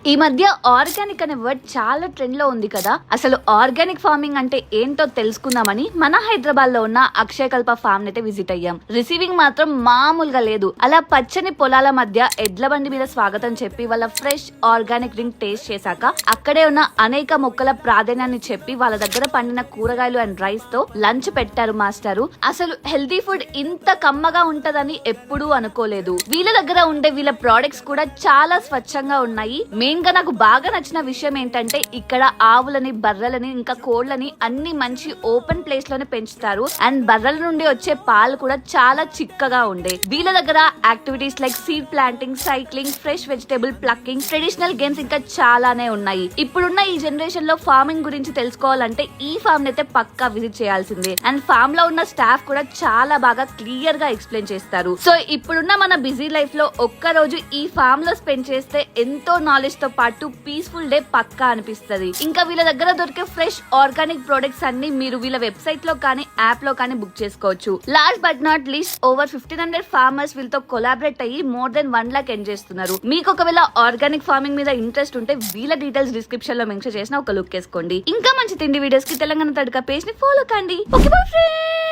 ఈ మధ్య ఆర్గానిక్ అనే వర్డ్ చాలా ట్రెండ్ లో ఉంది కదా. అసలు ఆర్గానిక్ ఫార్మింగ్ అంటే ఏంటో తెలుసుకుందామని మన హైదరాబాద్ లో ఉన్న అక్షయకల్ప ఫార్మ్ అయితే విజిట్ అయ్యాం. రిసీవింగ్ మాత్రం మామూలుగా లేదు. అలా పచ్చని పొలాల మధ్య ఎడ్ల బండి మీద స్వాగతం చెప్పి వాళ్ళ ఫ్రెష్ ఆర్గానిక్ డ్రింక్ టేస్ట్ చేశాక అక్కడే ఉన్న అనేక మొక్కల ప్రాధాన్యాన్ని చెప్పి వాళ్ళ దగ్గర పండిన కూరగాయలు అండ్ రైస్ తో లంచ్ పెట్టారు మాస్టారు. అసలు హెల్తీ ఫుడ్ ఇంత కమ్మగా ఉంటదని ఎప్పుడూ అనుకోలేదు. వీళ్ళ దగ్గర ఉండే వీళ్ళ ప్రోడక్ట్స్ కూడా చాలా స్వచ్ఛంగా ఉన్నాయి. మెయిన్ గా నాకు బాగా నచ్చిన విషయం ఏంటంటే ఇక్కడ ఆవులని, బర్రెలని, ఇంకా కోళ్లని అన్ని మంచి ఓపెన్ ప్లేస్ లోనే పెంచుతారు. అండ్ బర్రెల నుండి వచ్చే పాలు కూడా చాలా చిక్కగా ఉండే. వీళ్ళ దగ్గర activities like seed planting, cycling, fresh vegetable plucking, traditional games ఇంకా చాలానే ఉన్నాయి. ఇప్పుడున్న ఈ జనరేషన్ లో ఫార్మింగ్ గురించి తెలుసుకోవాలంటే ఈ ఫార్మ్ అయితే పక్కా విజిట్ చేయాల్సిందే. అండ్ ఫార్మ్ లో ఉన్న స్టాఫ్ కూడా చాలా బాగా క్లియర్ గా ఎక్స్ప్లెయిన్ చేస్తారు. సో ఇప్పుడున్న మన బిజీ లైఫ్ లో ఒక్క రోజు ఈ ఫార్మ్ లో స్పెండ్ చేస్తే ఎంతో నాలెడ్జ్ తో పాటు పీస్ఫుల్ డే పక్కా అనిపిస్తుంది. ఇంకా వీళ్ళ దగ్గర దొరికే ఫ్రెష్ ఆర్గానిక్ ప్రొడక్ట్స్ అన్ని మీరు వీళ్ళ వెబ్సైట్ లో కానీ యాప్ లో కానీ బుక్ చేసుకోవచ్చు. Last but not least over 1500 farmers వీళ్ళతో కొలాబరేట్ అయ్యి మోర్ దెన్ 1 lakh ఎర్న్ చేస్తున్నారు. మీకు ఒకవేళ ఆర్గానిక్ ఫార్మింగ్ మీద ఇంట్రెస్ట్ ఉంటే వీళ్ళ డీటెయిల్స్ డిస్క్రిప్షన్ లో మెన్షన్ చేసిన ఒక లుక్ వేసుకోండి. ఇంకా మంచి తిండి వీడియోస్ కి తెలంగాణ తడక పేజ్ ని ఫాలో కండి. Okay bye friends.